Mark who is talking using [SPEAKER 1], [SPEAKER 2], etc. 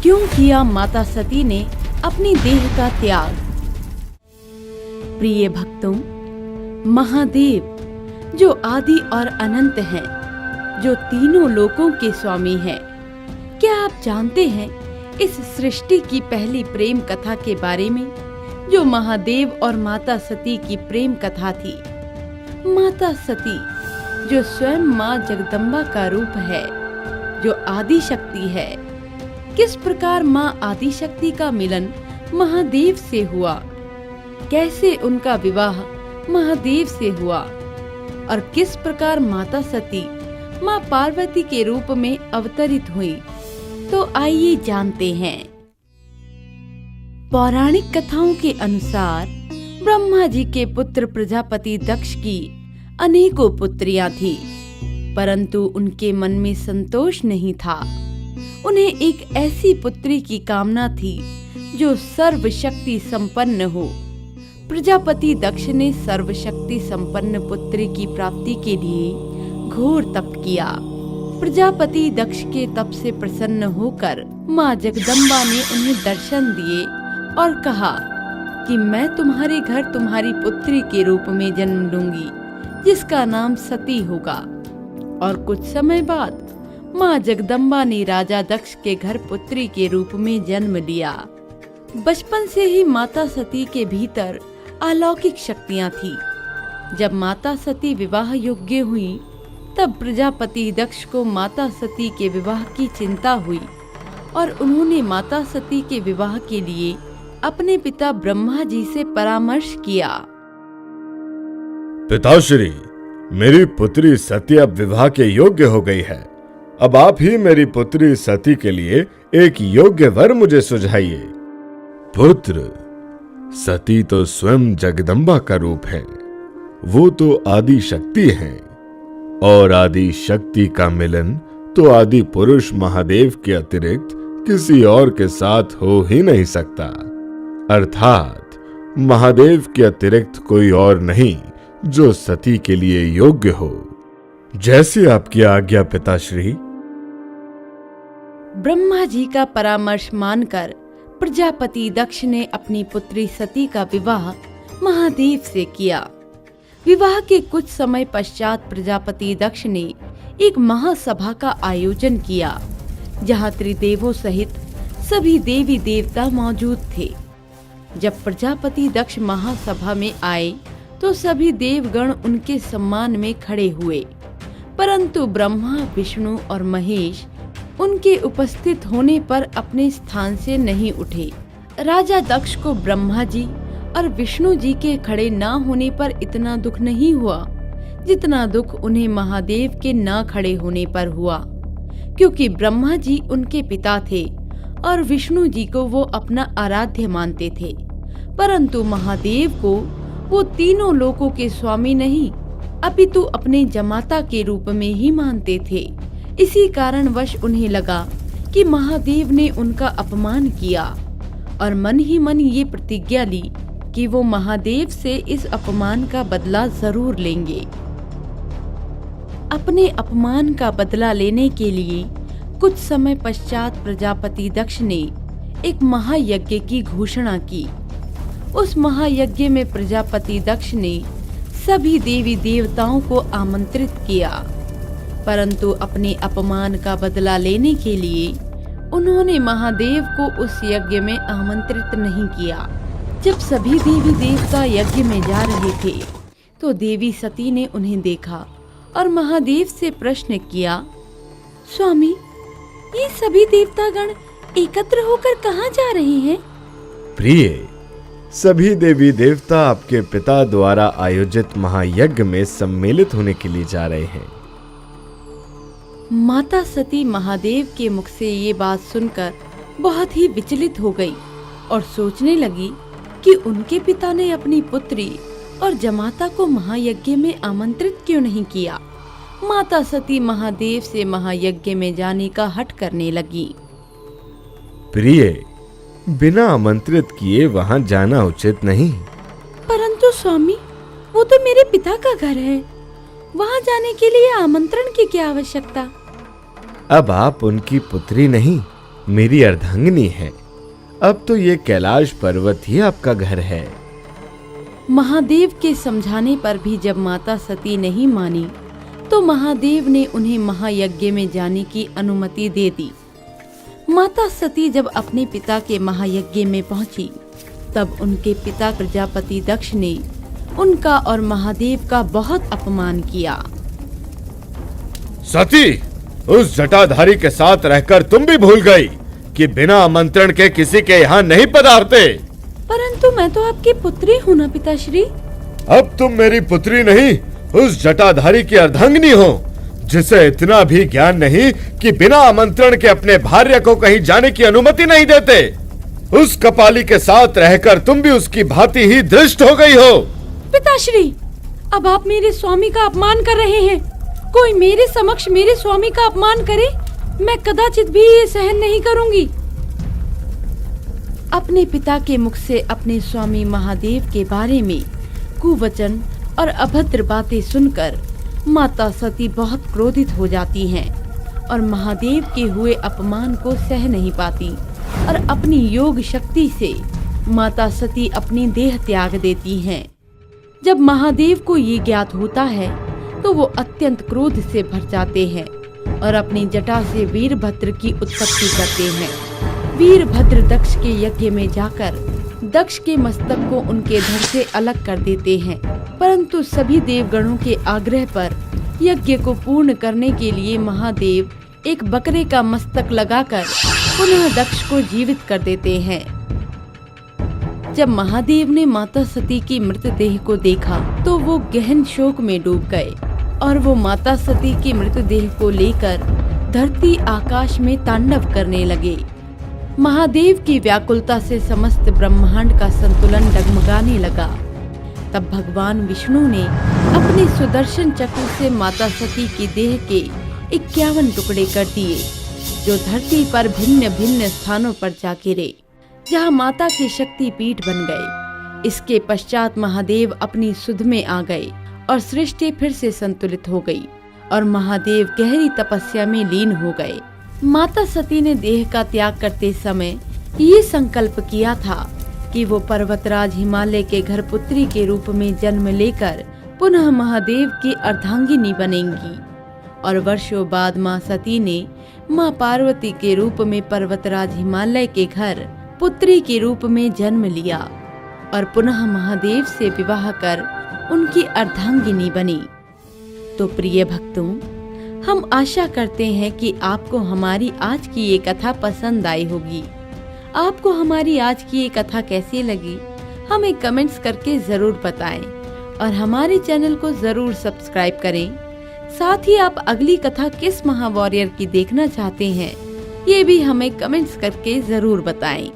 [SPEAKER 1] क्यों किया माता सती ने अपनी देह का त्याग। प्रिय भक्तों, महादेव जो आदि और अनंत हैं, जो तीनों लोकों के स्वामी हैं, क्या आप जानते हैं इस सृष्टि की पहली प्रेम कथा के बारे में, जो महादेव और माता सती की प्रेम कथा थी। माता सती जो स्वयं माँ जगदम्बा का रूप है, जो आदि शक्ति है। किस प्रकार माँ आदि शक्ति का मिलन महादेव से हुआ, कैसे उनका विवाह महादेव से हुआ और किस प्रकार माता सती माँ पार्वती के रूप में अवतरित हुई, तो आइए जानते हैं। पौराणिक कथाओं के अनुसार ब्रह्मा जी के पुत्र प्रजापति दक्ष की अनेकों पुत्रियां थी, परंतु उनके मन में संतोष नहीं था। उन्हें एक ऐसी पुत्री की कामना थी जो सर्वशक्ति संपन्न हो। प्रजापति दक्ष ने सर्वशक्ति संपन्न पुत्री की प्राप्ति के लिए घोर तप किया। प्रजापति दक्ष के तप से प्रसन्न होकर माँ जगदम्बा ने उन्हें दर्शन दिए और कहा कि मैं तुम्हारे घर तुम्हारी पुत्री के रूप में जन्म लूंगी, जिसका नाम सती होगा। और कुछ समय बाद माँ जगदम्बा ने राजा दक्ष के घर पुत्री के रूप में जन्म लिया। बचपन से ही माता सती के भीतर अलौकिक शक्तियां थी। जब माता सती विवाह योग्य हुई, तब प्रजापति दक्ष को माता सती के विवाह की चिंता हुई और उन्होंने माता सती के विवाह के लिए अपने पिता ब्रह्मा जी से परामर्श किया।
[SPEAKER 2] पिताश्री, मेरी पुत्री सती अब विवाह के योग्य हो गई है। अब आप ही मेरी पुत्री सती के लिए एक योग्य वर मुझे सुझाइए। पुत्र, सती तो स्वयं जगदम्बा का रूप है। वो तो आदि शक्ति हैं और आदि शक्ति का मिलन तो आदि पुरुष महादेव के अतिरिक्त किसी और के साथ हो ही नहीं सकता। अर्थात महादेव के अतिरिक्त कोई और नहीं जो सती के लिए योग्य हो। जैसी आपकी आज्ञा पिताश्री।
[SPEAKER 1] ब्रह्मा जी का परामर्श मानकर प्रजापति दक्ष ने अपनी पुत्री सती का विवाह महादेव से किया। विवाह के कुछ समय पश्चात प्रजापति दक्ष ने एक महासभा का आयोजन किया, जहां त्रिदेवों सहित सभी देवी देवता मौजूद थे। जब प्रजापति दक्ष महासभा में आए तो सभी देवगण उनके सम्मान में खड़े हुए, परंतु ब्रह्मा, विष्णु और महेश उनके उपस्थित होने पर अपने स्थान से नहीं उठे। राजा दक्ष को ब्रह्मा जी और विष्णु जी के खड़े न होने पर इतना दुख नहीं हुआ जितना दुख उन्हें महादेव के न खड़े होने पर हुआ, क्योंकि ब्रह्मा जी उनके पिता थे और विष्णु जी को वो अपना आराध्य मानते थे, परंतु महादेव को वो तीनों लोकों के स्वामी नहीं अपितु अपने जमाता के रूप में ही मानते थे। इसी कारणवश उन्हें लगा कि महादेव ने उनका अपमान किया और मन ही मन ये प्रतिज्ञा ली कि वो महादेव से इस अपमान का बदला जरूर लेंगे। अपने अपमान का बदला लेने के लिए कुछ समय पश्चात प्रजापति दक्ष ने एक महायज्ञ की घोषणा की। उस महायज्ञ में प्रजापति दक्ष ने सभी देवी देवताओं को आमंत्रित किया, परंतु अपने अपमान का बदला लेने के लिए उन्होंने महादेव को उस यज्ञ में आमंत्रित नहीं किया। जब सभी देवी देवता यज्ञ में जा रहे थे तो देवी सती ने उन्हें देखा और महादेव से प्रश्न किया, स्वामी, ये सभी देवतागण एकत्र होकर कहाँ जा रहे हैं?
[SPEAKER 2] प्रिय, सभी देवी देवता आपके पिता द्वारा आयोजित महायज्ञ में सम्मिलित होने के लिए जा रहे हैं।
[SPEAKER 1] माता सती महादेव के मुख से ये बात सुनकर बहुत ही विचलित हो गई और सोचने लगी कि उनके पिता ने अपनी पुत्री और जमाता को महायज्ञ में आमंत्रित क्यों नहीं किया। माता सती महादेव से महायज्ञ में जाने का हठ करने लगी।
[SPEAKER 2] प्रिय, बिना आमंत्रित किए वहां जाना उचित नहीं।
[SPEAKER 1] परंतु स्वामी, वो तो मेरे पिता का घर है, वहां जाने के लिए आमंत्रण की क्या आवश्यकता?
[SPEAKER 2] अब आप उनकी पुत्री नहीं मेरी अर्धांगिनी है। अब तो ये कैलाश पर्वत ही आपका घर है।
[SPEAKER 1] महादेव के समझाने पर भी जब माता सती नहीं मानी तो महादेव ने उन्हें महायज्ञ में जाने की अनुमति दे दी। माता सती जब अपने पिता के महायज्ञ में पहुंची तब उनके पिता प्रजापति दक्ष ने उनका और महादेव का बहुत अपमान किया।
[SPEAKER 2] सती, उस जटाधारी के साथ रहकर तुम भी भूल गई कि बिना आमंत्रण के किसी के यहाँ नहीं पधारते।
[SPEAKER 1] परंतु मैं तो आपकी पुत्री हूँ ना पिताश्री।
[SPEAKER 2] अब तुम मेरी पुत्री नहीं, उस जटाधारी की अर्धांगिनी हो, जिसे इतना भी ज्ञान नहीं कि बिना आमंत्रण के अपने भार्य को कहीं जाने की अनुमति नहीं देते। उस कपाली के साथ रहकर तुम भी उसकी भांति ही दृष्ट हो गई हो।
[SPEAKER 1] पिताश्री, अब आप मेरे स्वामी का अपमान कर रहे हैं। कोई मेरे समक्ष मेरे स्वामी का अपमान करे, मैं कदाचित भी ये सहन नहीं करूंगी। अपने पिता के मुख से अपने स्वामी महादेव के बारे में कुवचन और अभद्र बातें सुनकर माता सती बहुत क्रोधित हो जाती हैं और महादेव के हुए अपमान को सह नहीं पाती और अपनी योग शक्ति से माता सती अपनी देह त्याग देती हैं। जब महादेव को ये ज्ञात होता है तो वो अत्यंत क्रोध से भर जाते हैं और अपनी जटा से वीरभद्र की उत्पत्ति करते हैं। वीरभद्र दक्ष के यज्ञ में जाकर दक्ष के मस्तक को उनके धड़ से अलग कर देते हैं, परंतु सभी देवगणों के आग्रह पर यज्ञ को पूर्ण करने के लिए महादेव एक बकरे का मस्तक लगाकर पुनः दक्ष को जीवित कर देते हैं। जब महादेव ने माता सती की मृतदेह को देखा तो वो गहन शोक में डूब गए और वो माता सती की मृतदेह को लेकर धरती आकाश में तांडव करने लगे। महादेव की व्याकुलता से समस्त ब्रह्मांड का संतुलन डगमगाने लगा। तब भगवान विष्णु ने अपने सुदर्शन चक्र से माता सती की देह के 51 टुकड़े कर दिए, जो धरती पर भिन्न भिन्न स्थानों पर जा गिरे, जहाँ माता के शक्ति पीठ बन गए। इसके पश्चात महादेव अपनी सुध में आ गए और सृष्टि फिर से संतुलित हो गई और महादेव गहरी तपस्या में लीन हो गए। माता सती ने देह का त्याग करते समय ये संकल्प किया था कि वो पर्वतराज हिमालय के घर पुत्री के रूप में जन्म लेकर पुनः महादेव की अर्धांगिनी बनेंगी। और वर्षों बाद माँ सती ने माँ पार्वती के रूप में पर्वतराज हिमालय के घर पुत्री के रूप में जन्म लिया और पुनः महादेव से विवाह कर उनकी अर्धांगिनी बनी। तो प्रिय भक्तों, हम आशा करते हैं कि आपको हमारी आज की ये कथा पसंद आई होगी। आपको हमारी आज की ये कथा कैसी लगी, हमें कमेंट्स करके जरूर बताएं और हमारे चैनल को जरूर सब्सक्राइब करें। साथ ही आप अगली कथा किस महावॉरियर की देखना चाहते हैं, ये भी हमें कमेंट्स करके जरूर बताएं।